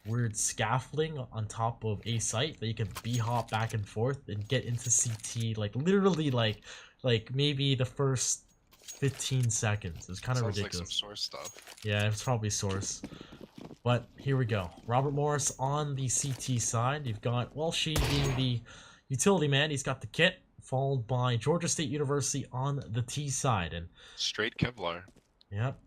weird scaffolding on top of a site that you can b-hop back and forth and get into CT like literally like maybe the first 15 seconds. It's kind of Sounds like some ridiculous. source stuff. Yeah, it's probably source. But here we go. Robert Morris on the CT side. You've got Welshi being the utility man. He's got the kit, followed by Georgia State University on the T side. And Straight Kevlar. yep.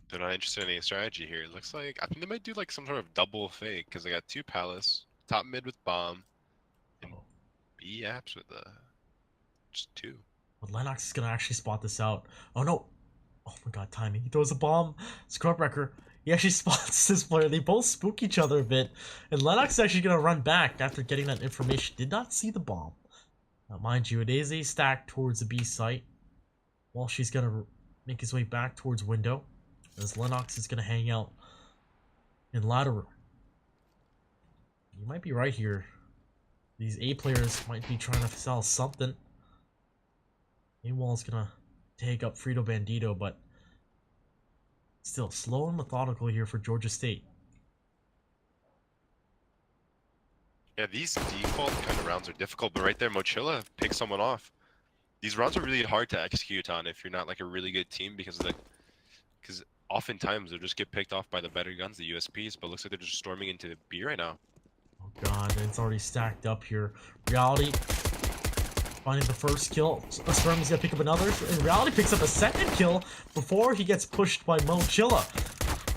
They're not interested in any strategy here. It looks like I think they might do like some sort of double fake because they got two Palace, top mid with bomb, and B apps with just two. But Lennox is gonna actually spot this out. Oh no! Oh my god, timing. He throws a bomb. Scrubwrecker. He actually spots this player. They both spook each other a bit. And Lennox is actually gonna run back after getting that information. Did not see the bomb. Now, mind you, it is a stack towards the B site. While she's gonna make his way back towards window. As Lennox is gonna hang out in ladder room. You might be right here. These A players might be trying to sell something. Meanwhile, gonna take up Frito Bandito, but still slow and methodical here for Georgia State. Yeah, these default kind of rounds are difficult, but right there, Mochilla picks someone off. These rounds are really hard to execute on if you're not like a really good team because oftentimes they'll just get picked off by the better guns, the USPs, but it looks like they're just storming into B right now. Oh god, it's already stacked up here. Reality finding the first kill. Spermy's gonna pick up another, and Reality picks up a second kill before he gets pushed by Mochilla.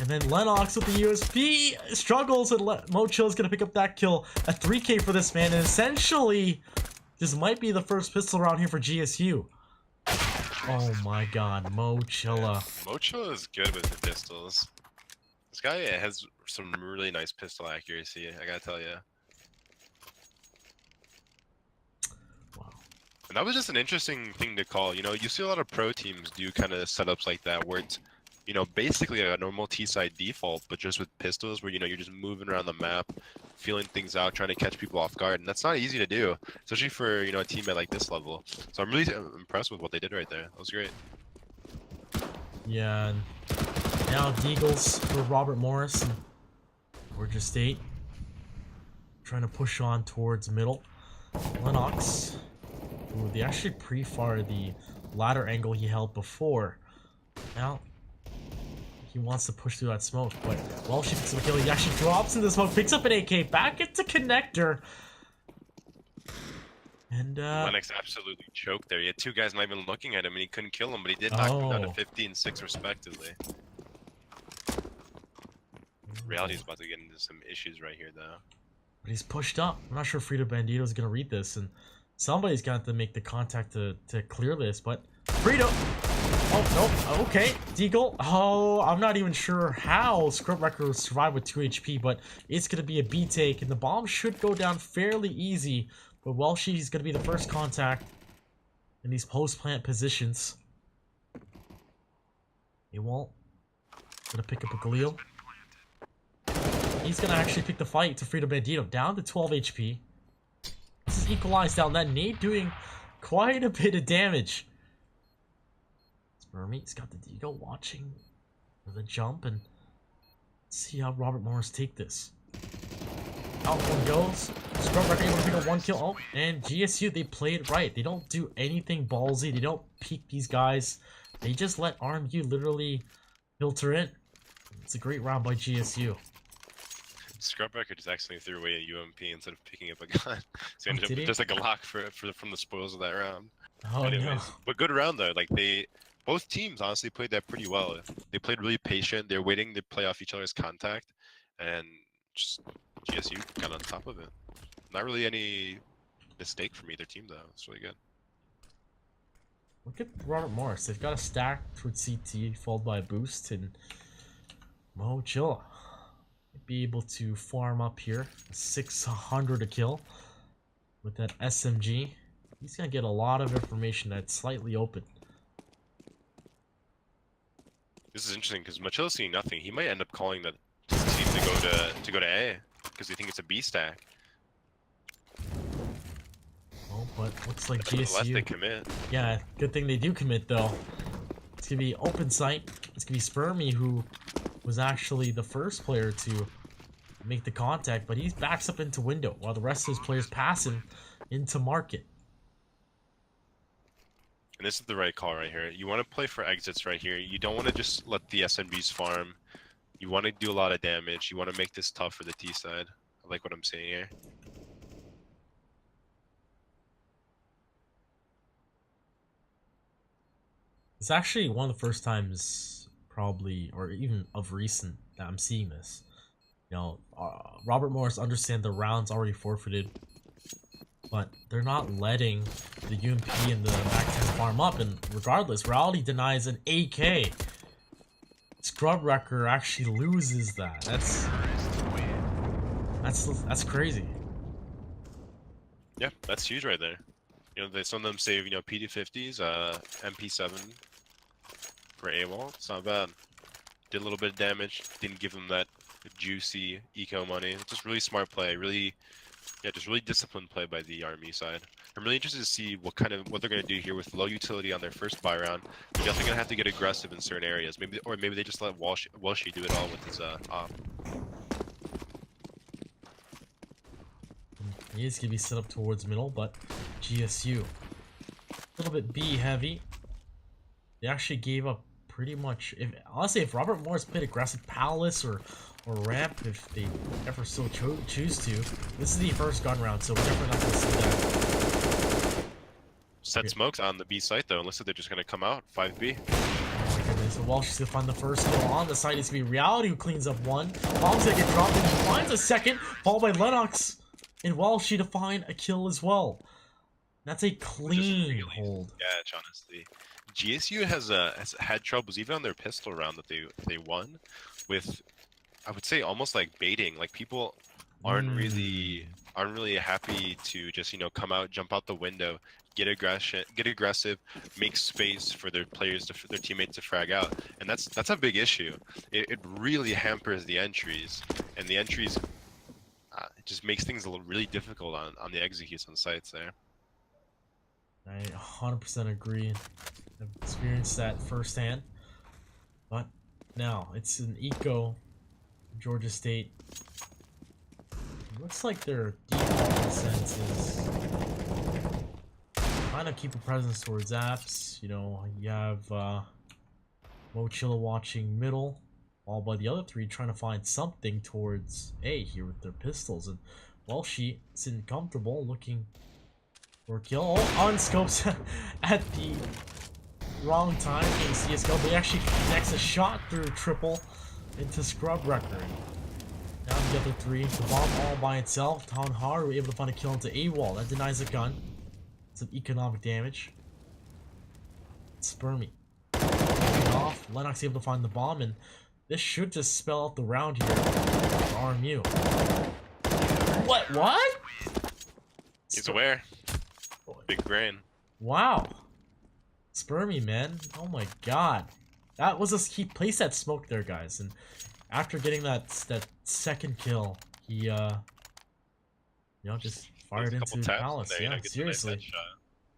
And then Lennox with the USP struggles, and Mochilla's gonna pick up that kill. A 3K for this man, and essentially, this might be the first pistol round here for GSU. Oh my god, Mochilla. Mochilla is good with the pistols. This guy has some really nice pistol accuracy, I gotta tell you. Wow. And that was just an interesting thing to call. You know, you see a lot of pro teams do kind of setups like that where it's, you know, basically a normal T-side default, but just with pistols where, you know, you're just moving around the map, feeling things out, trying to catch people off guard. And that's not easy to do, especially for, you know, a team at like this level. So I'm really impressed with what they did right there. That was great. Yeah, and now Deagles for Robert Morris and Georgia State. Trying to push on towards middle. Lennox. Ooh, they actually pre-fired the ladder angle he held before. Now, he wants to push through that smoke, but while she picks up a kill, he actually drops in the smoke, picks up an AK, back into connector. And Lennox absolutely choked there. He had two guys not even looking at him and he couldn't kill him, but he did knock them down to 15 and 6 respectively. Reality's about to get into some issues right here though. But he's pushed up. I'm not sure if Frito Bandito is going to read this, and somebody's got to make the contact to clear this, but Frito! Oh, no, okay, Deagle. Oh, I'm not even sure how Scriptwrecker will survive with 2 HP, but it's going to be a B take, and the bomb should go down fairly easy, but Welshie's going to be the first contact in these post-plant positions. He won't. Going to pick up a Galil. He's going to actually pick the fight to Frito Bandito, down to 12 HP. This is equalized down. That nade doing quite a bit of damage. Spermy's got the Deagle watching for the jump, and let's see how Robert Morris take this. Out one goes. Scrubwrecker able to pick up 1 kill. Oh, and GSU, they played right. They don't do anything ballsy. They don't peek these guys. They just let RMU literally filter in. It's a great round by GSU. Scrubwrecker just accidentally threw away a UMP instead of picking up a gun. So he ended up with just like a lock from the spoils of that round. Oh, anyways, no. But good round though. Like both teams honestly played that pretty well. They played really patient. They're waiting to play off each other's contact, and just GSU got on top of it. Not really any mistake from either team though. It's really good. Look at Robert Morris. They've got a stack towards CT, followed by a boost, and Mochilla be able to farm up here. 600 a kill with that SMG. He's gonna get a lot of information that's slightly open. This is interesting because Mochilla's seeing nothing. He might end up calling the team to go to A because they think it's a B stack. Oh, but looks like Unless GSU. they commit. Yeah, good thing they do commit though. It's gonna be open sight. It's gonna be Spermy who was actually the first player to make the contact, but he backs up into window while the rest of his players pass him into market. And this is the right call right here. You want to play for exits right here. You don't want to just let the SMBs farm. You want to do a lot of damage. You want to make this tough for the T side. I like what I'm seeing here. It's actually one of the first times, probably, or even of recent, that I'm seeing this. You know, Robert Morris understand the round's already forfeited, but they're not letting the UMP and the MAC-10 farm up, and regardless, Reality denies an AK. Scrub Wrecker actually loses that. That's crazy. Yeah, that's huge right there. You know, some of them save, you know, PD50s, MP7 for AWOL. It's not bad. Did a little bit of damage. Didn't give them that juicy eco money. Just really smart play. Really, yeah, just really disciplined play by the army side. I'm really interested to see what they're gonna do here with low utility on their first buy round. They're definitely gonna have to get aggressive in certain areas. Maybe they just let Walshy do it all with his op. He is gonna be set up towards middle, but GSU a little bit B heavy. They actually gave up pretty much. Honestly, if Robert Morris played aggressive palace or ramp, if they ever so choose to, this is the first gun round, so we're definitely not gonna see that. Set smokes on the B site though. Unless they're just gonna come out 5B. Oh my goodness, so Walsh is gonna find the first kill on the site. It's gonna be Reality who cleans up one. Bomb's gonna get dropped and he finds a second, followed by Lennox and Walshy to find a kill as well. That's a clean really hold. Yeah, honestly. GSU has had troubles even on their pistol round that they won with, I would say, almost like baiting. Like people aren't really happy to just, you know, come out, jump out the window, get aggressive, make space for their players their teammates to frag out, and that's a big issue. It really hampers the entries, and the entries it just makes things really difficult on the executes on sites there. I 100% agree. I've experienced that firsthand. But now it's an eco Georgia State. It looks like their default sense is kind of keep a presence towards apps. You know, you have Mochilla watching middle, all by the other three trying to find something towards A here with their pistols. And Walshy sitting comfortable, looking for a kill. Oh, on scopes at the wrong time. Getting CSGO, but he actually connects a shot through triple into Scrub Wrecker. Now the other three, the bomb all by itself. Town Hard were able to find a kill into AWOL. That denies a gun. Some economic damage. Spermy off. Lennox able to find the bomb, and this should just spell out the round here for RMU. What? He's aware. Big brain. Wow. Spermy, man. Oh my god. That was he placed that smoke there, guys, and after getting that second kill, he you know, just fired into the palace. There, yeah, you know, seriously.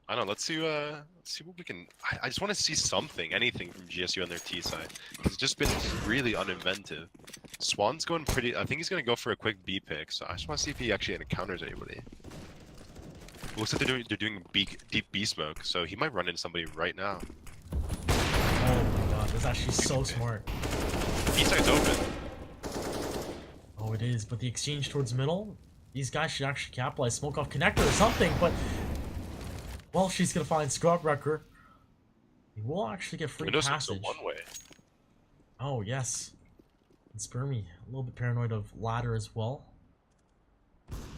I don't know. Let's see what we can. I just want to see anything from GSU on their T side. It's just been really uninventive. Swan's going pretty. I think he's gonna go for a quick B pick. So I just want to see if he actually encounters anybody. It looks like they're doing deep B smoke, so he might run into somebody right now. Oh my god, that's actually so smart. B side's open. Oh, it is, but the exchange towards middle, these guys should actually capitalize, smoke off connector or something, but well, she's gonna find Scrub Wrecker. He will actually get free passage. One way. Oh yes. And Spermy, a little bit paranoid of ladder as well.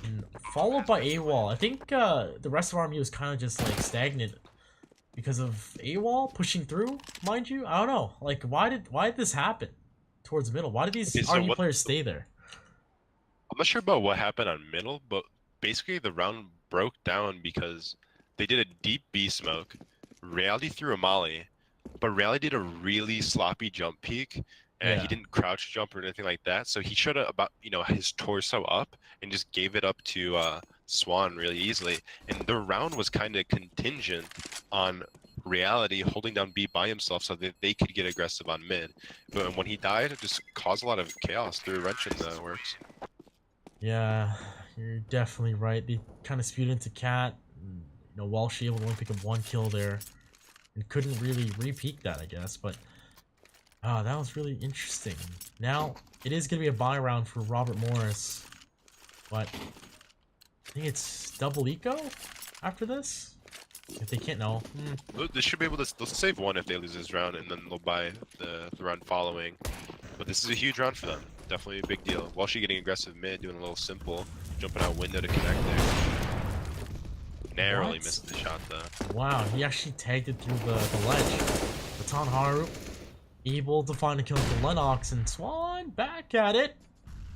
And followed by AWOL. I think the rest of RMU is kind of just like stagnant because of AWOL pushing through, mind you. I don't know. Like, why did this happen towards middle? Why did these RMU players stay there? I'm not sure about what happened on middle, but basically the round broke down because they did a deep B smoke. Reality threw a molly, but Reality did a really sloppy jump peek. And he didn't crouch jump or anything like that, so he showed about, you know, his torso up and just gave it up to Swan really easily. And the round was kind of contingent on Reality holding down B by himself so that they could get aggressive on mid. But when he died, it just caused a lot of chaos through a wrench in the works. Yeah, you're definitely right. They kind of spewed into Cat. You know, Walsh able to only pick up 1 kill there. And couldn't really re-peak that, I guess. But, that was really interesting. Now, it is going to be a buy round for Robert Morris. But, I think it's double eco after this? If they can't know. They should be able to. They'll save 1 if they lose this round, and then they'll buy the round following. But this is a huge round for them. Definitely a big deal. Walshy getting aggressive mid, doing a little simple, jumping out window to connect there. Narrowly missed the shot though. Wow, he actually tagged it through the ledge. Baton Haru able to find a kill for Lennox, and Swan back at it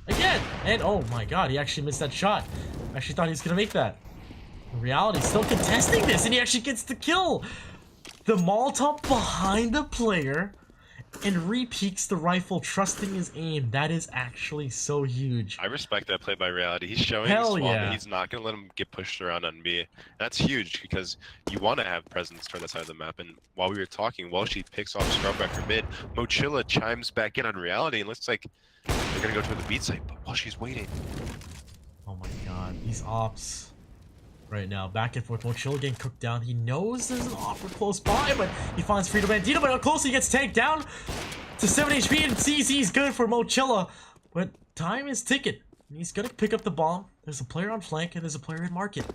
again. And oh my god, he actually missed that shot. I actually thought he was gonna make that. In reality, still contesting this, and he actually gets the kill. The Molotov behind the player and re-peaks the rifle, trusting his aim. That is actually so huge. I respect that play by Reality. He's showing Swan that he's not going to let him get pushed around on B. That's huge because you want to have presence toward that side of the map. And while we were talking, Walshy picks off Scrubwrecker mid. Mochilla chimes back in on Reality and looks like they're going to go to the beat site, but Walshy's waiting. Oh my god, these ops right now, back and forth. Mochilla getting cooked down. He knows there's an offer close by, but he finds Freedom Bandito, but how close he gets tanked down to 7 HP, and CZ's good for Mochilla. But time is ticking. And he's gonna pick up the bomb. There's a player on flank, and there's a player in market.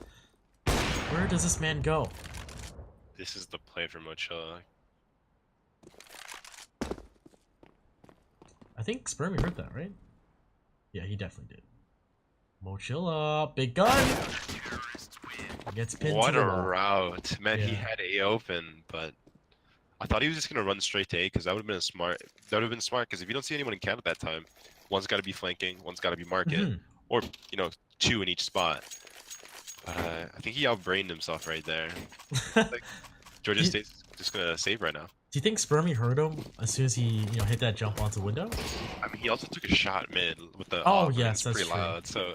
Where does this man go? This is the play for Mochilla. I think Spermy heard that, right? Yeah, he definitely did. Mochilla, big gun! Gets pinned what to a the wall. route. Man, Yeah. he had A open, but I thought he was just going to run straight to A because that would have been smart. That would have been smart because if you don't see anyone in camp at that time, one's got to be flanking, one's got to be market, or, you know, 2 in each spot. But I think he outbrained himself right there. Like, Georgia State's just going to save right now. Do you think Spermy heard him as soon as he, you know, hit that jump onto window? I mean, he also took a shot mid with the Oh, and yes, it's that's pretty true. loud. So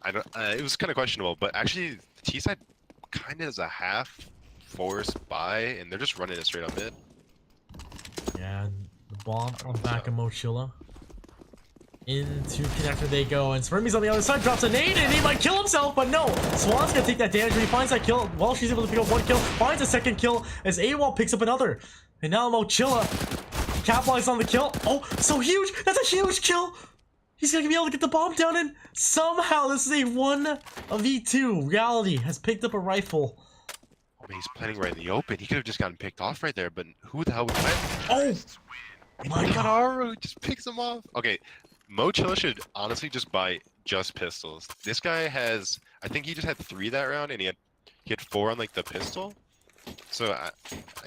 I don't. It was kind of questionable, but actually, the T side kind of is a half force buy, and they're just running it straight on mid. Yeah, and the bomb on the back of Mochilla. Into connector they go, and Spermy's on the other side, drops a nade, and he might kill himself, but no! Swan's gonna take that damage, but he finds that kill. Well, she's able to pick up 1 kill, finds a 2nd kill, as AWOL picks up another. And now Mochilla capitalized on the kill. Oh, so huge! That's a huge kill! He's gonna be able to get the bomb down, and somehow this is a 1v2. Reality has picked up a rifle. I mean, he's planning right in the open. He could have just gotten picked off right there, but who the hell would plan? Oh! My god. Haru just picks him off. Okay, Mochilla should honestly just buy just pistols. This guy has, I think he just had 3 that round, and he had 4 on like the pistol. So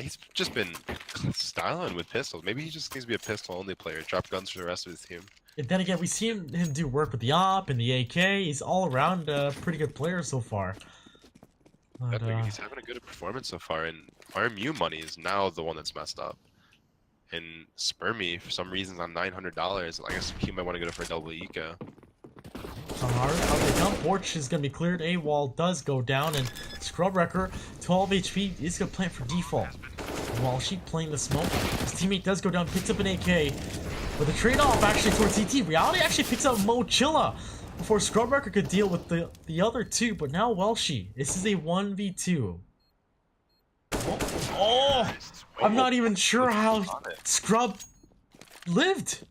he's just been styling with pistols. Maybe he just needs to be a pistol-only player. Drop guns for the rest of his team. And then again, we've seen him do work with the AWP and the AK. He's all around a pretty good player so far. But, He's having a good performance so far, and RMU money is now the one that's messed up. And Spermy, for some reason, on $900. I guess he might want to go for a double eco. The jump porch is going to be cleared. AWOL does go down, and Scrubwrecker, 12 HP, is going to plant for default. While she playing the smoke, his teammate does go down, picks up an AK. But the trade-off actually towards CT. Reality actually picks up Mochilla before Scrubwrecker could deal with the other 2. But now Welshie, this is a 1v2. Oh! I'm not even sure how Scrub lived.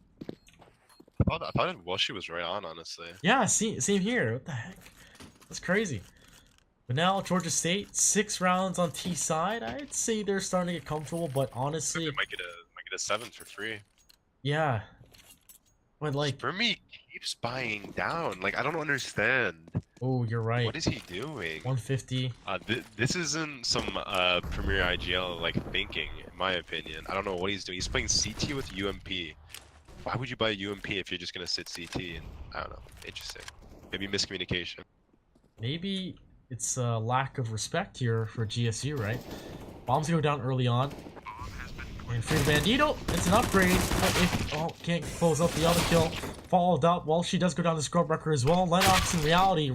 I thought Walshy was right on, honestly. Yeah, same here. What the heck? That's crazy. But now Georgia State, 6 rounds on T side. I'd say they're starting to get comfortable, but honestly, They might get a 7th for free. yeah. But like, Spermy keeps buying down. Like, I don't understand. oh, you're right. What is he doing? 150. This isn't some Premier IGL like thinking, in my opinion. I don't know what he's doing. He's playing CT with UMP. Why would you buy UMP if you're just gonna sit CT? And I don't know. Interesting. Maybe miscommunication. Maybe it's a lack of respect here for GSU, right? Bombs go down early on. And Freedom Bandito, it's an upgrade. Can't close up the other kill. Followed up. Well, she does go down to Scrubwrecker as well. Lennox in reality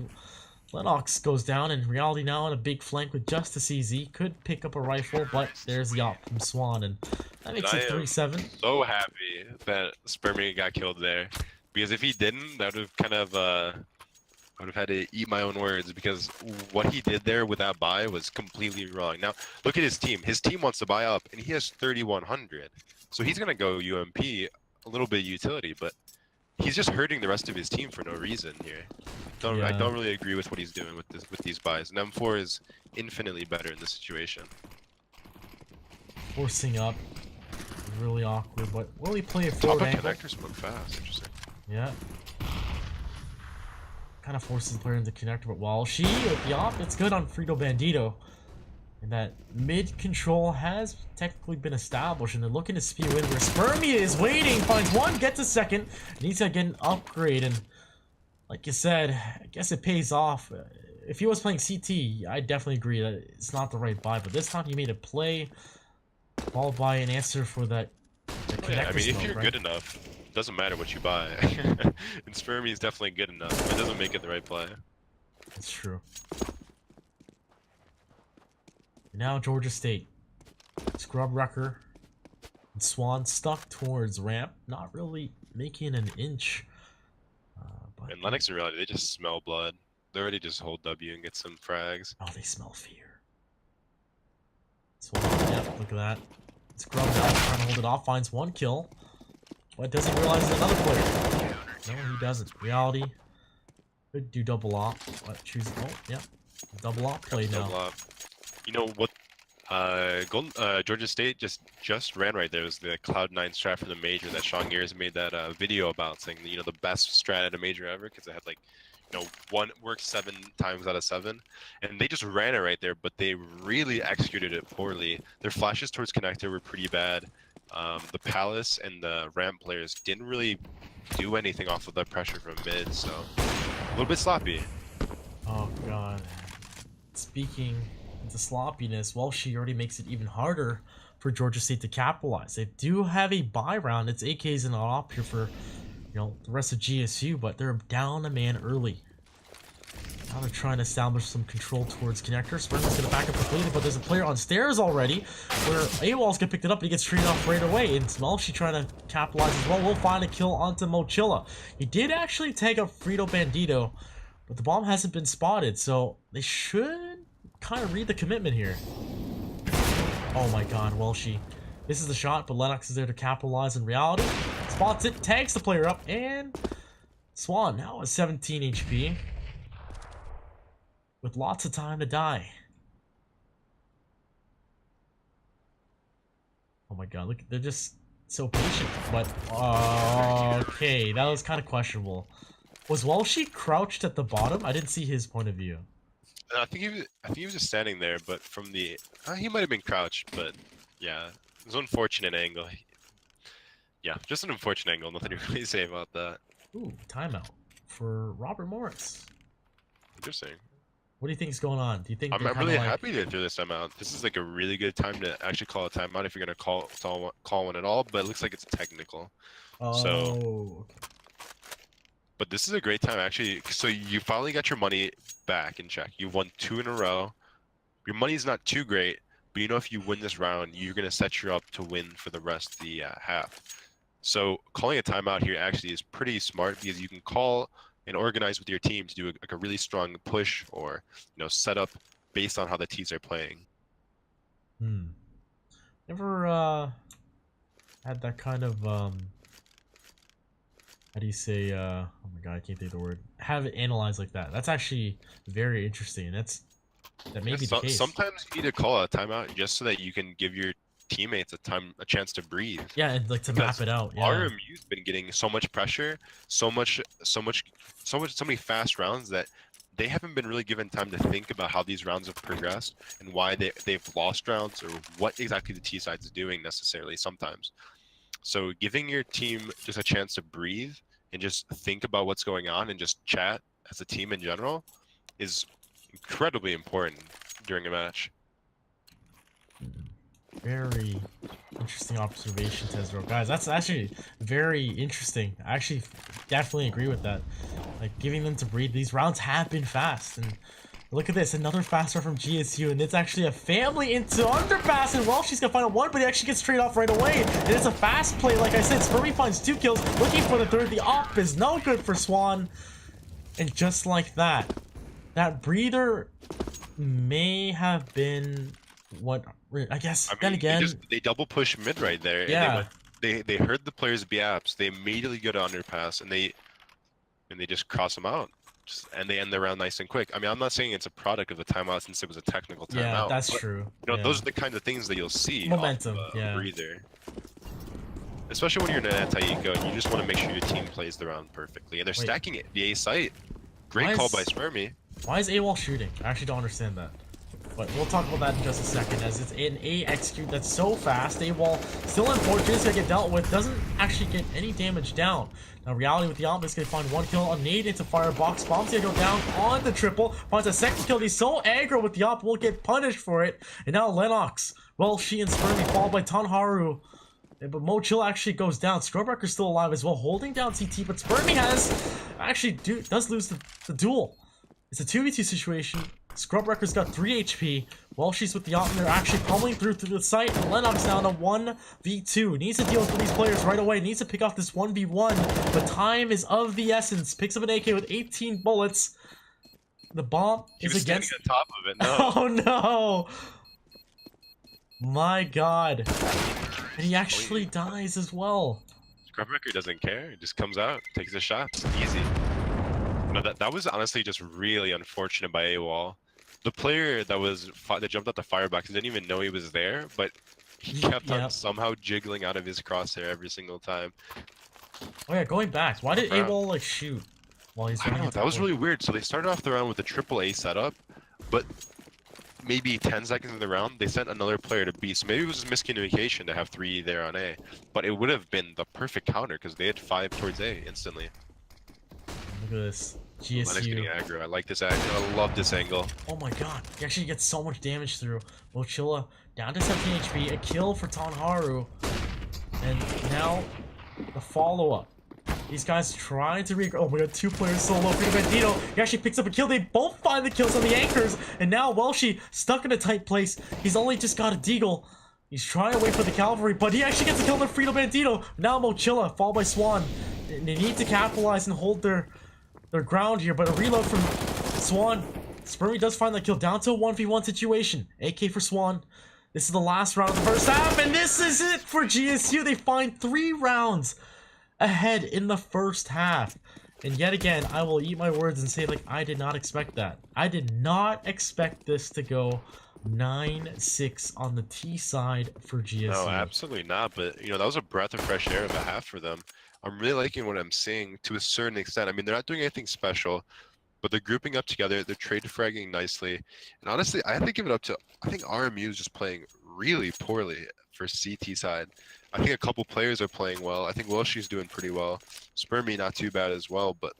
Lennox goes down, and Reality now on a big flank with just a CZ. Could pick up a rifle, but there's the op from Swan, and that And makes I it am 3-7. so happy that Spermie got killed there, because if he didn't, that would have kind of I would have had to eat my own words, because what he did there with that buy was completely wrong. Now look at his team. His team wants to buy up, and he has 3,100, so he's gonna go UMP, a little bit of utility, but he's just hurting the rest of his team for no reason here. I Yeah. don't really agree with what he's doing with these buys. And M4 is infinitely better in this situation. Forcing up. Really awkward, but will he play a Top forward of angle? connector spoke fast. Interesting. Yeah. Kind of forces the player into connector, but while she with the op, it's good on Frito Bandito. And that mid control has technically been established, and they're looking to spew in where Spermia is waiting, finds one, gets a second, needs to get an upgrade, and like you said, I guess it pays off. If he was playing CT, I definitely agree that it's not the right buy, but this time he made a play, followed by an answer for that connector Yeah, I mean, if smoke, you're right? good enough, it doesn't matter what you buy. And Spermie is definitely good enough, but it doesn't make it the right play. That's true. Now Georgia State. Scrub Wrecker and Swan stuck towards ramp, not really making an inch. But And Lennox and Reality, they just smell blood. They're ready to just hold W and get some frags. oh, they smell fear. Swan, yeah, look at that. Scrub now trying to hold it off, finds one kill, but doesn't realize it's another player. No, he doesn't. Reality could do double op, but choose. Oh, yeah, double op play now. Double up. You know what? Georgia State just ran right there. It was the Cloud9 strat for the major that Sean Gears made that video about, saying that, you know, the best strat at a major ever, because it had, like, you know, one worked 7 times out of 7, and they just ran it right there, but they really executed it poorly. Their flashes towards connector were pretty bad. The Palace and the ramp players didn't really do anything off of the pressure from mid, so a little bit sloppy. Oh god. Speaking into sloppiness, well, she already makes it even harder for Georgia State to capitalize. They do have a buy round. It's AKs and op here for, you know, the rest of GSU, but they're down a man early. Now they're trying to establish some control towards connector. Sperman's gonna back up completely, but there's a player on stairs already where AWOL's gonna pick it up and he gets treated off right away. And Smelchy trying to capitalize as well. We'll find a kill onto Mochilla. He did actually take up Frito Bandito, but the bomb hasn't been spotted, so they should kind of read the commitment here. Oh my god, Welshie. This is the shot, but Lennox is there to capitalize in reality. Spots it, tags the player up, and Swan now at 17 HP. With lots of time to die. Oh my god, look, they're just so patient. But, okay, that was kind of questionable. Was Welshie crouched at the bottom? I didn't see his point of view. I think he was just standing there, but from the he might have been crouched, but yeah, it was an unfortunate angle. Yeah, just an unfortunate angle. Nothing to really say about that. Ooh, timeout for Robert Morris. Interesting. What do you think is going on? Do you think I'm they're really kinda like... happy to do this timeout. This is like a really good time to actually call a timeout if you're gonna call one at all. But it looks like it's technical. Oh, So, okay. but this is a great time actually. So you finally got your money back in check. You've won 2 in a row. Your money's not too great, but you know if you win this round, you're gonna set you up to win for the rest of the half. So calling a timeout here actually is pretty smart, because you can call and organize with your team to do like a really strong push or, you know, set up based on how the teams are playing. Never had that kind of how do you say oh my god, I can't think of the word. Have it analyzed like that. That's actually very interesting. That may be the case. Sometimes you need to call a timeout just so that you can give your teammates a chance to breathe. Yeah, and like to map it out. Yeah. RMU's been getting so much pressure, so many fast rounds that they haven't been really given time to think about how these rounds have progressed and why they've lost rounds or what exactly the T side's doing necessarily sometimes. So giving your team just a chance to breathe and just think about what's going on and just chat as a team in general is incredibly important during a match. Very interesting observation, Tezro. Guys, that's actually very interesting. I actually definitely agree with that. Like, giving them to breathe. These rounds have been fast. And look at this. Another fast start from GSU. And it's actually a family into underpass. And well, she's going to find a one, but he actually gets straight off right away. And it's a fast play. Like I said, Spurmy finds 2 kills. Looking for the third. The op is no good for Swan. And just like that, that breather may have been what... I guess, then again... They double push mid right there. Yeah. And they heard the players' BAPs. They immediately go to underpass, and they just cross them out. And they end the round nice and quick. I mean, I'm not saying it's a product of a timeout since it was a technical timeout. Yeah, that's true. You know, those are the kinds of things that you'll see. Momentum, off, yeah. Breather. Especially when you're in an anti-eco, and you just want to make sure your team plays the round perfectly. And they're stacking it. The A site. Great call by Spermy. Why is AWOL shooting? I actually don't understand that. But we'll talk about that in just a second, as it's an A execute that's so fast. AWOL still unfortunate, it's gonna get dealt with, doesn't actually get any damage down. Now, reality with the Op is gonna find 1 kill, a nade into Firebox, bomb's gonna go down on the triple, finds a second kill. He's so aggro with the Op, will get punished for it. And now Lennox, well, she and Spermy followed by Tanharu. But Mochilla actually goes down. Scrubwrecker's still alive as well, holding down CT, but Spermy does lose the duel. It's a 2v2 situation. Scrubwrecker's got 3 HP. While she's with the op, they're actually pummeling through the site. And Lennox now in a 1v2. Needs to deal with these players right away. Needs to pick off this 1v1. But time is of the essence. Picks up an AK with 18 bullets. The bomb is against... on top of it. No. Oh no! My god. And he actually dies as well. Scrubwrecker doesn't care. He just comes out, takes a shot. It's easy. No, that was honestly just really unfortunate by AWOL. The player that jumped out the firebox didn't even know he was there, but he kept on somehow jiggling out of his crosshair every single time. Oh yeah, going back. Why did AWOL like shoot while he's running? I don't know, that was really weird. So they started off the round with a triple A setup, but maybe 10 seconds in the round, they sent another player to B. So maybe it was just miscommunication to have 3 there on A. But it would have been the perfect counter because they had 5 towards A instantly. Look at this. GSU. Lennox getting aggro. I like this angle. I love this angle. Oh my god. He actually gets so much damage through. Mochilla down to 17 HP. A kill for Tanharu. And now the follow-up. These guys trying to oh my god, 2 players solo. Freedom Bandito. He actually picks up a kill. They both find the kills on the anchors. And now Welshi stuck in a tight place. He's only just got a deagle. He's trying to wait for the cavalry, but he actually gets a kill on Freedom Bandito. Now Mochilla, followed by Swan. They need to capitalize and hold their ground here, but a reload from Swan. Spermy does find the kill down to a 1v1 situation. AK for Swan. This is the last round of the first half, and this is it for GSU. They find 3 rounds ahead in the first half. And yet again, I will eat my words and say, like, I did not expect that. I did not expect this to go 9-6 on the T side for GSU. No, absolutely not. But, you know, that was a breath of fresh air of a half for them. I'm really liking what I'm seeing to a certain extent. I mean, they're not doing anything special, but they're grouping up together. They're trade fragging nicely. And honestly, I have to give it up to, I think RMU is just playing really poorly for CT side. I think a couple players are playing well. I think Welshie's doing pretty well. Spermy not too bad as well, but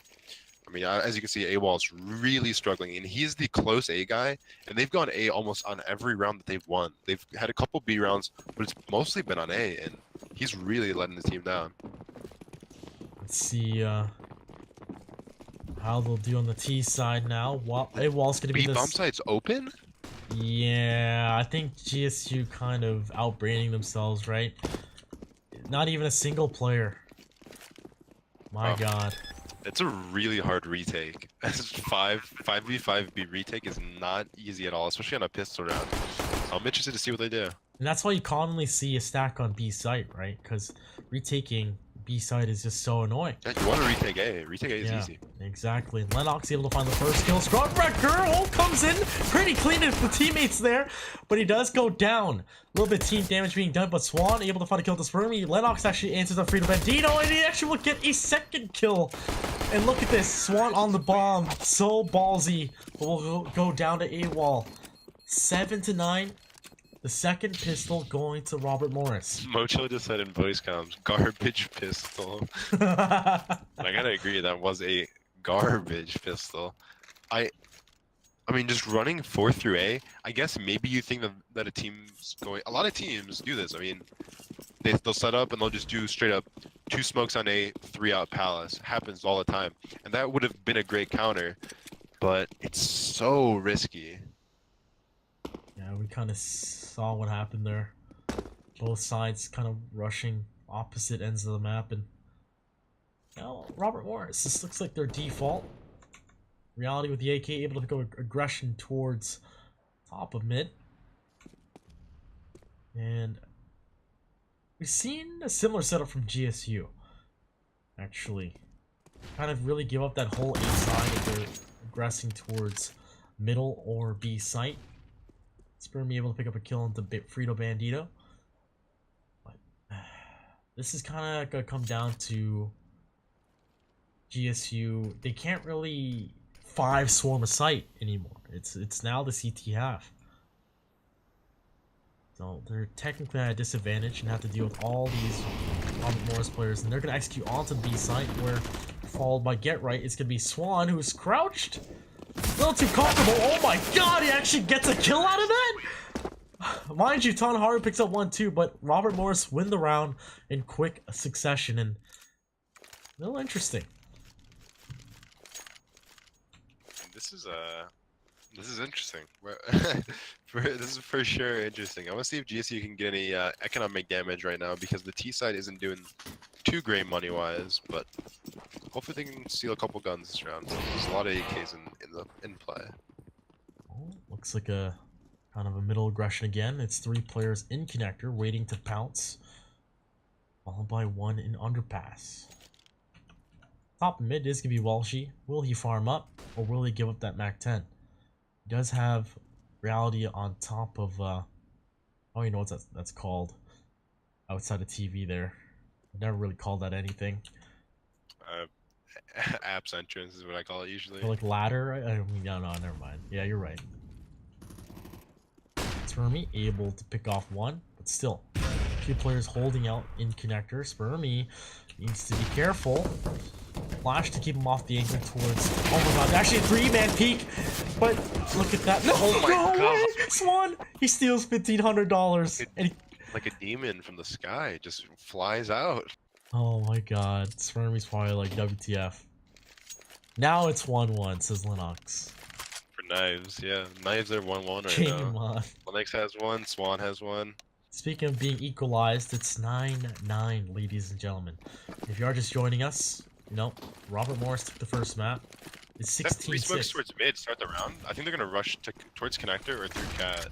I mean, as you can see, AWOL's really struggling, and he's the close A guy, and they've gone A almost on every round that they've won. They've had a couple B rounds, but it's mostly been on A, and he's really letting the team down. Let's see how they'll do on the T side now. AWOL's gonna be B bomb side's open? Yeah, I think GSU kind of outbranding themselves, right? Not even a single player. My god. It's a really hard retake. 5v5B retake is not easy at all, especially on a pistol round. I'm interested to see what they do. And that's why you commonly see a stack on B site, right? Because retaking B side is just so annoying. Yeah, you want to retake A. Retake A is easy. Exactly. And Lennox able to find the first kill. Scrubwrecker comes in pretty clean with the teammates there, but he does go down. A little bit of team damage being done, but Swan able to find a kill to Spermy. Lennox actually answers on Freedom Bandito, and he actually will get a second kill. And look at this, Swan on the bomb, so ballsy. But we'll go down to AWOL. 7-9. The second pistol going to Robert Morris. Mocho just said in voice comms, garbage pistol. I gotta agree, that was a garbage pistol. I mean, just running 4 through A, I guess maybe you think that a team's going. A lot of teams do this. I mean, they'll set up and they'll just do straight up 2 smokes on A, 3 out Palace. Happens all the time. And that would have been a great counter, but it's so risky. Yeah, we kind of saw what happened there. Both sides kind of rushing opposite ends of the map, and now Robert Morris. This looks like their default. Reality with the AK able to go aggression towards top of mid. And we've seen a similar setup from GSU. Actually, kind of really give up that whole A side if they're aggressing towards middle or B site. Spermy able to pick up a kill into Frito Bandito. But this is kind of gonna come down to GSU. They can't really 5 swarm a site anymore. It's now the CT half. So they're technically at a disadvantage and have to deal with all these Robert Morris players, and they're gonna execute onto the B site, where followed by Get Right, it's gonna be Swan, who's crouched. A little too comfortable. Oh my god, he actually gets a kill out of that! Mind you, Tanharu picks up 1-2, but Robert Morris win the round in quick succession, and a little interesting. This is interesting. This is for sure interesting. I want to see if GSU can get any economic damage right now, because the T side isn't doing too great money wise, but hopefully they can steal a couple guns this round. There's a lot of AKs in play. Oh, looks like a kind of a middle aggression again. It's 3 players in connector waiting to pounce, followed by 1 in underpass. Top mid is gonna be Walshy. Will he farm up, or will he give up that Mac 10? He does have Reality on top of oh, you know what that's called outside of TV there. I never really called that anything. Apps entrance is what I call it usually. Or like ladder. I mean, no, never mind. Yeah, you're right. Spermy able to pick off 1, but still 2 players holding out in connector. Spermy needs to be careful. Flash to keep him off the angle towards. Oh my god, actually a 3-man peek, but look at that. No, oh my god. Way. Swan, he steals $1,500. And like a demon from the sky, just flies out. Oh my god, Spermy's probably like WTF. Now it's 1-1, says Lennox. For knives, yeah. Knives are 1-1 right Game now. on. Lennox has 1, Swan has 1. Speaking of being equalized, it's 9-9, ladies and gentlemen. If you are just joining us, you know, Robert Morris took the first map. It's 16-6. 3 smokes towards mid, start the round. I think they're gonna rush towards connector or through cat.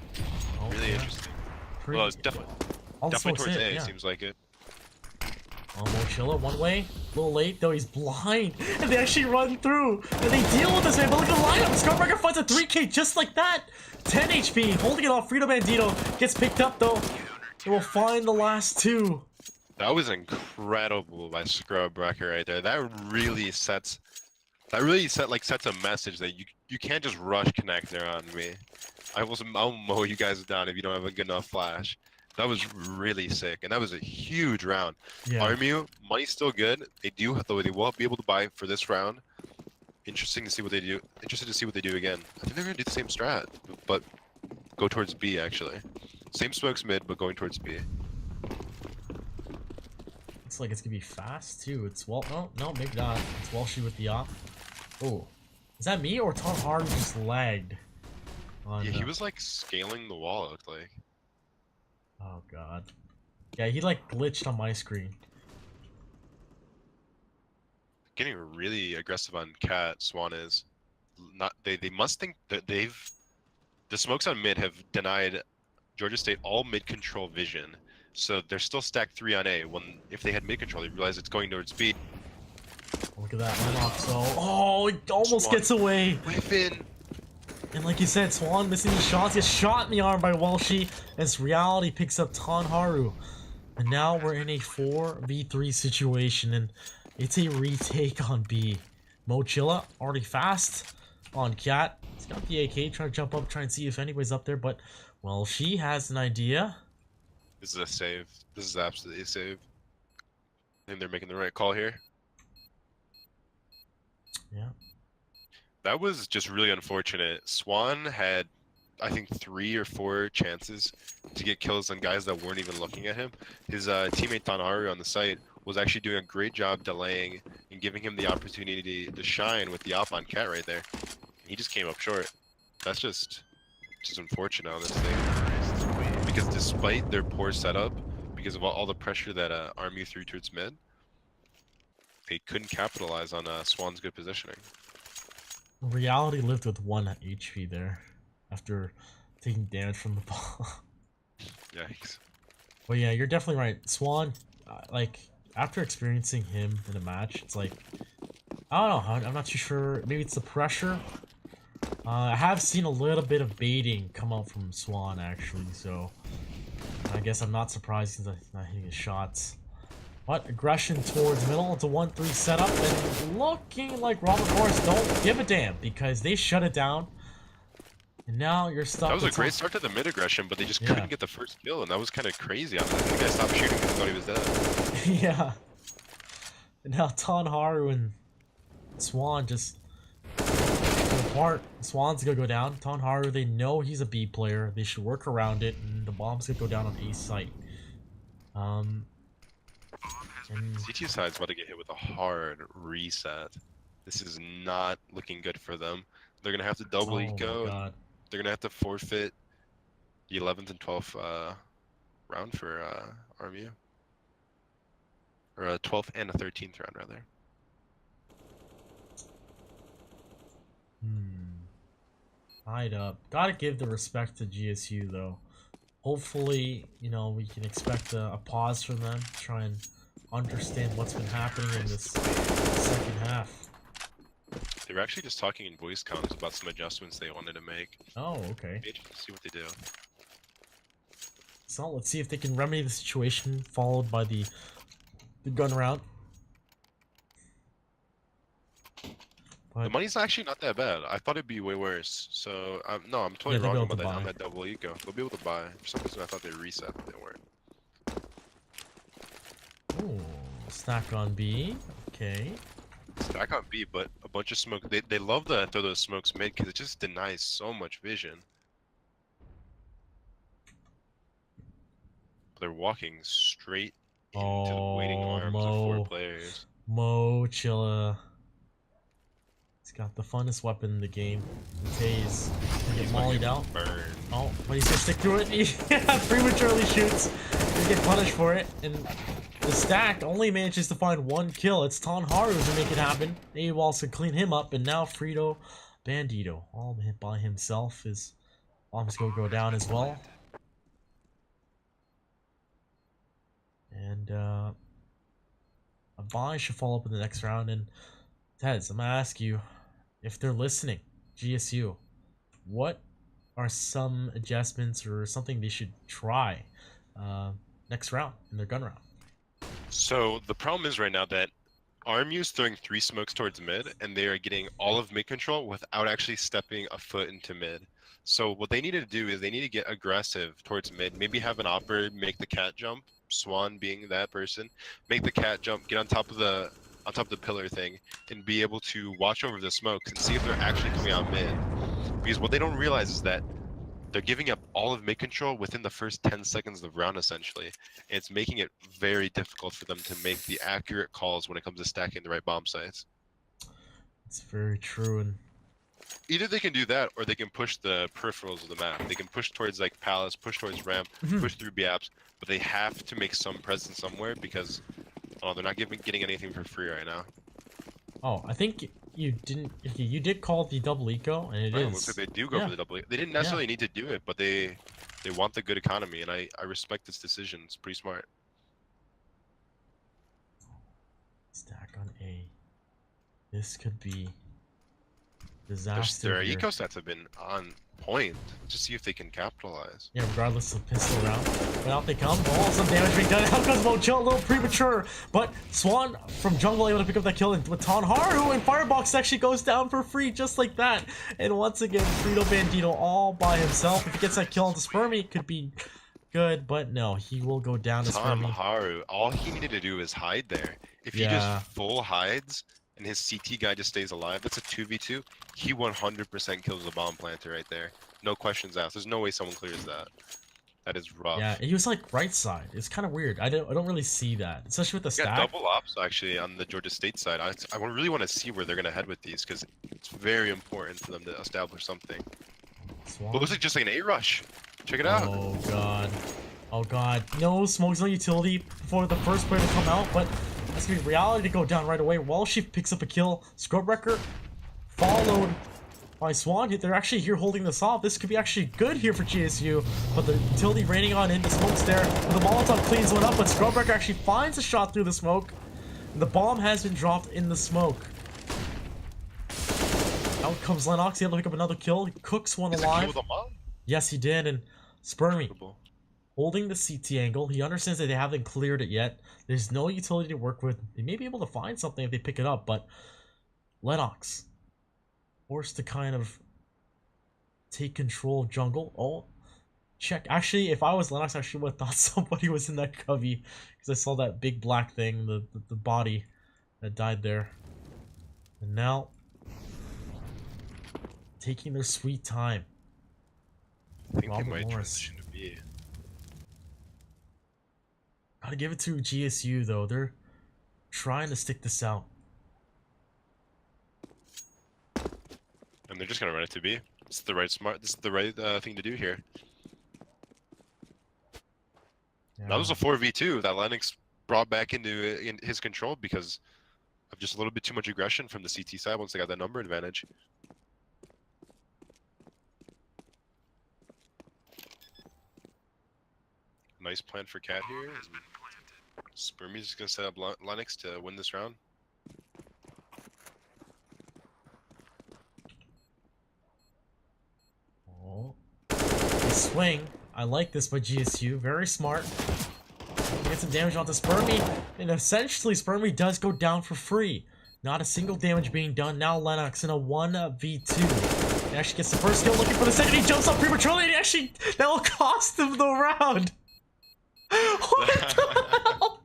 Oh, really yeah. interesting. Well, it's definitely towards towards A, seems like it. Oh, Mochilla, one way. A little late, though. He's blind. And they actually run through. And they deal with this man. But look at the lineup. Scarberger finds a 3K just like that. 10 HP. Holding it off. Frito Bandito gets picked up, though. They will find the last 2. That was incredible by Scrubwrecker right there. That really sets a message that you can't just rush connector on me. I'll mow you guys down if you don't have a good enough flash. That was really sick, and that was a huge round. Yeah. Armu, money's still good. They will be able to buy for this round. Interesting to see what they do. Interested to see what they do again. I think they're gonna do the same strat, but go towards B actually. Same smokes mid, but going towards B. Looks like it's gonna be fast too. It's no, maybe not. It's Walshy with the op. Oh, is that me or Tom Harden just lagged? Yeah, he was like scaling the wall. It looked like. Oh god. Yeah, he like glitched on my screen. Getting really aggressive on Cat. Swan is not. They must think that the smokes on mid have denied Georgia State all mid control vision. So they're still stacked 3 on A. When if they had mid control, they realize it's going towards B. Look at that unlock. So it almost Swan. gets away. Whiffin. And like you said, Swan missing the shots, gets shot in the arm by Walshy as Reality picks up Tanharu. And now we're in a 4v3 situation, and it's a retake on B. Mochilla already fast on Cat. He's got the AK, trying to jump up, try and see if anybody's up there, but well, she has an idea. This is a save. This is absolutely a save. I think they're making the right call here. Yeah. That was just really unfortunate. Swan had, I think, 3 or 4 chances to get kills on guys that weren't even looking at him. His teammate Tanaru on the site was actually doing a great job delaying and giving him the opportunity to shine with the op on Cat right there. He just came up short. That's just unfortunate on this thing. Because despite their poor setup, because of all the pressure that Army threw towards mid, they couldn't capitalize on Swan's good positioning. Reality lived with 1 HP there after taking damage from the ball. Yikes. But yeah, you're definitely right. Swan, like, after experiencing him in a match, it's like, I don't know, I'm not too sure. Maybe it's the pressure. I have seen a little bit of baiting come out from Swan, actually, so I guess I'm not surprised he's not hitting his shots. But aggression towards middle, it's a 1-3 setup, and looking like Robert Morris don't give a damn because they shut it down. And now you're stuck. That was a great start to the mid aggression, but they just couldn't get the first kill, and that was kind of crazy. I think I stopped shooting because I thought he was dead. Yeah. And now Tonharu and Swan just apart. Swan's gonna go down. Tonharu, they know he's a B player. They should work around it, and the bomb's gonna go down on A site. CT side's about to get hit with a hard reset. This is not looking good for them. They're gonna have to double eco. They're gonna have to forfeit the 11th and 12th round for RMU, or a 12th and a 13th round rather. Tied up. Gotta give the respect to GSU though. Hopefully, you know, we can expect a pause from them. Try and understand what's been happening in this second half. They were actually just talking in voice comms about some adjustments they wanted to make. Oh, okay. Let's see what they do. So let's see if they can remedy the situation, followed by the gun round. The money's actually not that bad. I thought it'd be way worse. So, no, I'm totally wrong about that. On that double eco. They'll be able to buy. For some reason, I thought they reset, but they weren't. Ooh, stack on B. Okay. Stack on B, but a bunch of smoke. They love to throw those smokes mid because it just denies so much vision. They're walking straight into the waiting arms of 4 players. Mochilla. He's got the funnest weapon in the game. Tase. Get mollied out. Oh, but he's gonna stick through it. He prematurely shoots. He get punished for it. And the stack only manages to find 1 kill. It's Tonharu to make it happen. AWOLs can clean him up. And now Frito Bandito, all by himself. His bomb's gonna go down as well. And a buy should follow up in the next round. And Tez, I'm gonna ask you, if they're listening, GSU, what are some adjustments or something they should try next round in their gun round? So the problem is right now that RMU is throwing 3 smokes towards mid, and they are getting all of mid control without actually stepping a foot into mid. So what they need to do is they need to get aggressive towards mid. Maybe have an opper make the cat jump, Swan being that person, make the cat jump, get on top of the pillar thing, and be able to watch over the smokes and see if they're actually coming out mid. Because what they don't realize is that they're giving up all of mid control within the first 10 seconds of the round, essentially. And it's making it very difficult for them to make the accurate calls when it comes to stacking the right bomb sites. It's very true. And either they can do that, or they can push the peripherals of the map. They can push towards like Palace, push towards Ramp, push through B-apps, but they have to make some presence somewhere because they're not getting anything for free right now. Oh, I think you didn't. You did call the double eco, and it is. Looks like they do go for the double eco. They didn't necessarily need to do it, but they want the good economy, and I respect this decision. It's pretty smart. Stack on A. This could be disaster. Their eco stats have been on point. Just see if they can capitalize. Yeah, regardless of pistol round. But out they come. Oh, some damage being done. Out comes Mochilla, a little premature. But Swan from jungle able to pick up that kill with Tonharu, and Firebox actually goes down for free just like that. And once again, Frito Bandito all by himself. If he gets that kill onto Spermy, it could be good, but no, he will go down to Spermy. Tonharu, all he needed to do is hide there. If he just full hides, and his CT guy just stays alive, that's a 2v2. He 100% kills the bomb planter right there. No questions asked. There's no way someone clears that. That is rough. Yeah, he was like right side. It's kind of weird. I don't really see that, especially with the Yeah, stack. double ops actually on the Georgia State side. I really want to see where they're gonna head with these because it's very important for them to establish something. Swan. But it looks like just like an A rush. Check it out. Oh god. Oh god. No smokes, no utility for the first player to come out, but that's gonna be reality to go down right away. While she picks up a kill, Scrubwrecker followed by Swan. They're actually here holding this off. This could be actually good here for GSU, but the utility raining on in, the smoke's there. The Molotov cleans one up, but Scrubwrecker actually finds a shot through the smoke. And the bomb has been dropped in the smoke. Out comes Lennox, able to pick up another kill. He cooks one alive. Yes, he did, and Spermy holding the CT angle. He understands that they haven't cleared it yet. There's no utility to work with. They may be able to find something if they pick it up, but Lennox forced to kind of take control of jungle. Oh, check. Actually, if I was Lennox, I actually would have thought somebody was in that covey because I saw that big black thing, the body that died there. And now, taking their sweet time. I think Robert they might Morris. transition to B. Gotta give it to GSU though. They're trying to stick this out. And they're just gonna run it to B. This is the right thing to do here. Yeah. That was a 4v2 that Lennox brought back into his control because of just a little bit too much aggression from the CT side once they got that number advantage. Nice plan for Cat here. Spermy's just gonna set up Lennox to win this round. Oh. The swing. I like this by GSU. Very smart. Get some damage onto Spermy. And essentially, Spermy does go down for free. Not a single damage being done. Now Lennox in a 1v2. He actually gets the first kill, looking for the second. He jumps up prematurely, and he actually, that will cost him the round. What the hell?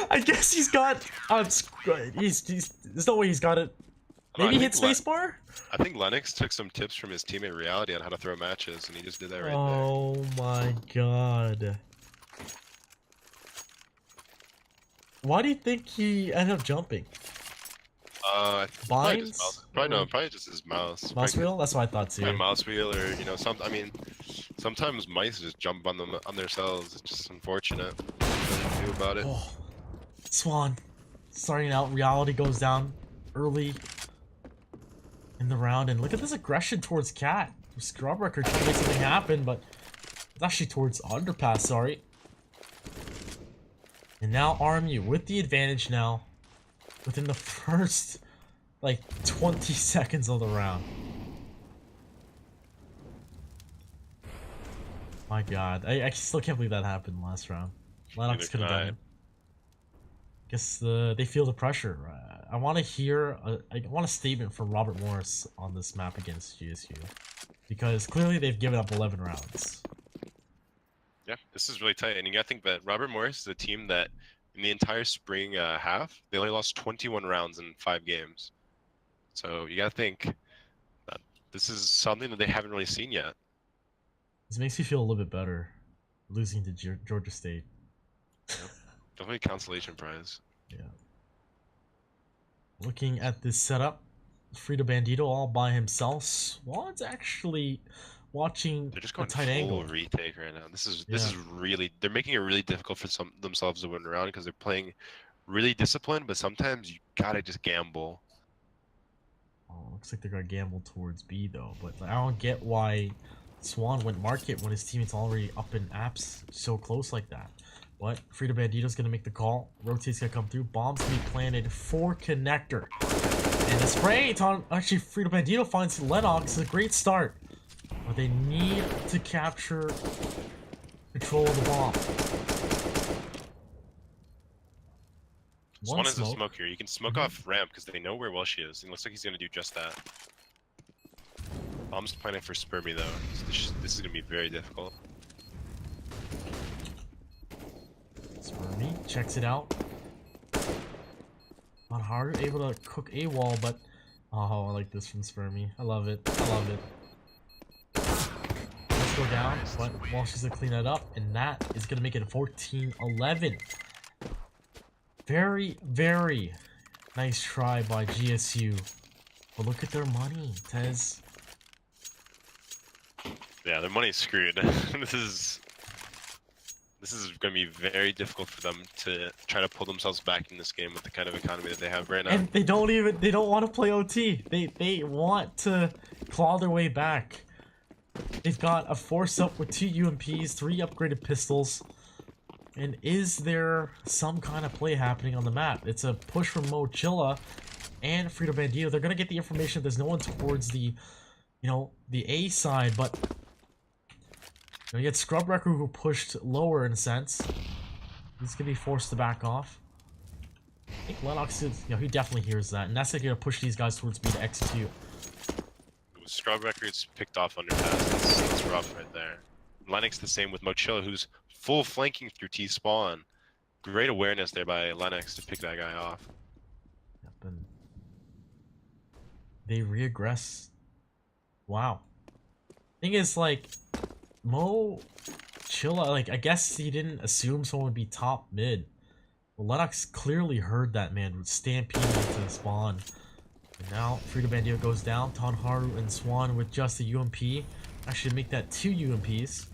I guess he's got. There's no way he's got it. Maybe he hit spacebar? I think Lennox took some tips from his teammate Reality on how to throw matches, and he just did that right there. Oh my god. Why do you think he ended up jumping? Probably Binds? just probably just his mouse. Mouse wheel? That's what I thought too. Yeah, mouse wheel, or I mean, sometimes mice just jump on them on themselves. It's just unfortunate. Nothing to do about it. Oh. Swan. Starting out, Reality goes down early in the round, and look at this aggression towards Cat. Scrubwrecker trying to make something happen, but it's actually towards Underpass, sorry. And now RMU with the advantage now within the first like 20 seconds of the round. My god, I still can't believe that happened last round. Lennox could have done it. Guess they feel the pressure. I want to hear I want a statement from Robert Morris on this map against GSU, because clearly they've given up 11 rounds. Yeah, this is really tight, and you gotta think that Robert Morris is a team that in the entire spring half they only lost 21 rounds in 5 games. So you gotta think that this is something that they haven't really seen yet. This makes me feel a little bit better, losing to Georgia State. Yep. Definitely a consolation prize. Yeah. Looking at this setup, Frito Bandito all by himself. Swan's actually watching They're just going a tight angle. retake right now. This is really, they're making it really difficult for themselves to win around because they're playing really disciplined, but sometimes you gotta just gamble. Oh, looks like they're gonna gamble towards B though, but I don't get why Swan went market when his teammate's already up in apps so close like that. But Frito Bandito's gonna make the call. Rotate's gonna come through. Bomb's gonna be planted for connector. And the spray on actually Frito Bandito finds Lennox. It's a great start. But they need to capture control of the bomb. Swan is a smoke here. You can smoke off ramp because they know where well she is. It looks like he's gonna do just that. Bomb's planning for Spermy though. This is gonna be very difficult. Spermy checks it out. Tonharu able to cook a wall, but oh, I like this from Spermy. I love it. I love it. Let's go down, but Walshy's gonna clean it up, and that is gonna make it 14-11. Very, very nice try by GSU. But look at their money, Tez. Yeah, their money's screwed. This is going to be very difficult for them to try to pull themselves back in this game with the kind of economy that they have right now. And they don't want to play OT. They want to claw their way back. They've got a force up with 2 UMPs, 3 upgraded pistols. And is there some kind of play happening on the map? It's a push from Mochilla and Frito Bandito. They're gonna get the information. There's no one towards the, the A side, but you get Scrub Wrecker who pushed lower in a sense. He's gonna be forced to back off. I think Lennox is, he definitely hears that, and that's gonna push these guys towards B to execute. Scrub Record's picked off underpass. That's rough right there. Lennox the same with Mochilla, who's full flanking through T spawn. Great awareness there by Lennox to pick that guy off. Yep, and they reaggress. Wow. Thing is, like, Mochilla, like, I guess he didn't assume someone would be top mid. Well, Lennox clearly heard that man would stampede into the spawn. And now Frito Bandito goes down. Tonharu and Swan with just a UMP. Actually make that 2 UMPs.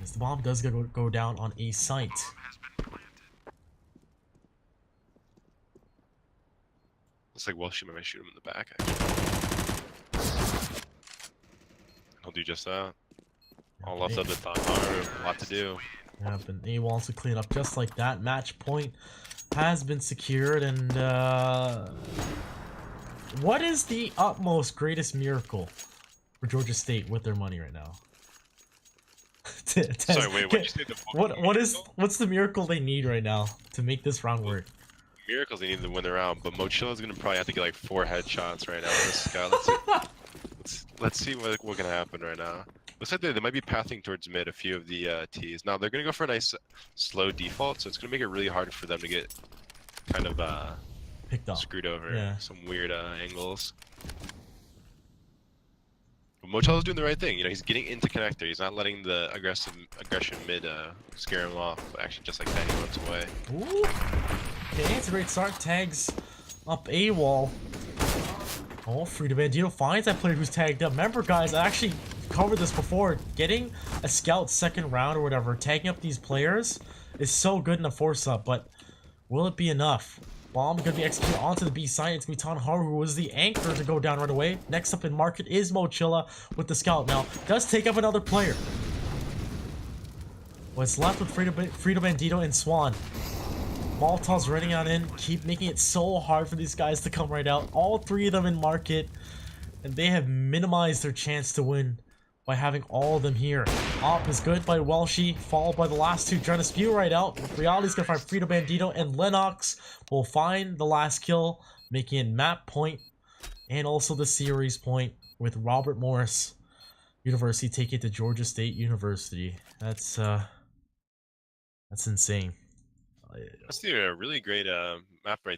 As the bomb does go down on a site. Looks like Welsh might shoot him in the back, actually. He'll do just that. All left up to Tonharu. A lot to do. Yep, and A wants to clean up just like that. Match point has been secured, and what is the utmost greatest miracle for Georgia State with their money right now? Sorry, wait, what'd you say? What's the miracle they need right now to make this round work? Miracles they need to win the round, but Mochilla's gonna probably have to get like 4 headshots right now with this guy. Let's see what can happen right now. Looks like they might be pathing towards mid a few of the T's. Now they're gonna go for a nice slow default, so it's gonna make it really hard for them to get kind of picked up, screwed over. Yeah. Some weird angles. But Mochilla's doing the right thing. He's getting into connector. He's not letting the aggression mid scare him off. But actually, just like that, he runs away. Ooh. Okay, it's a great start. Tags up a wall. Oh, Frito Bandito finds that player who's tagged up. Remember, guys, I actually covered this before. Getting a scout second round or whatever, tagging up these players is so good in a force up, but will it be enough? Bomb gonna be executed onto the B side. It's gonna be Tonharu, who was the anchor to go down right away. Next up in market is Mochilla with the scout. Now, does take up another player. What's left with Frito Bandito and Swan. Molotov's running on in, keep making it so hard for these guys to come right out. All 3 of them in market, and they have minimized their chance to win by having all of them here. Op is good by Welshy, followed by the last 2 trying to spew right out. Reality's gonna find Frito Bandito, and Lennox will find the last kill, making it map point and also the series point with Robert Morris University taking it to Georgia State University. That's insane. That's a really great map right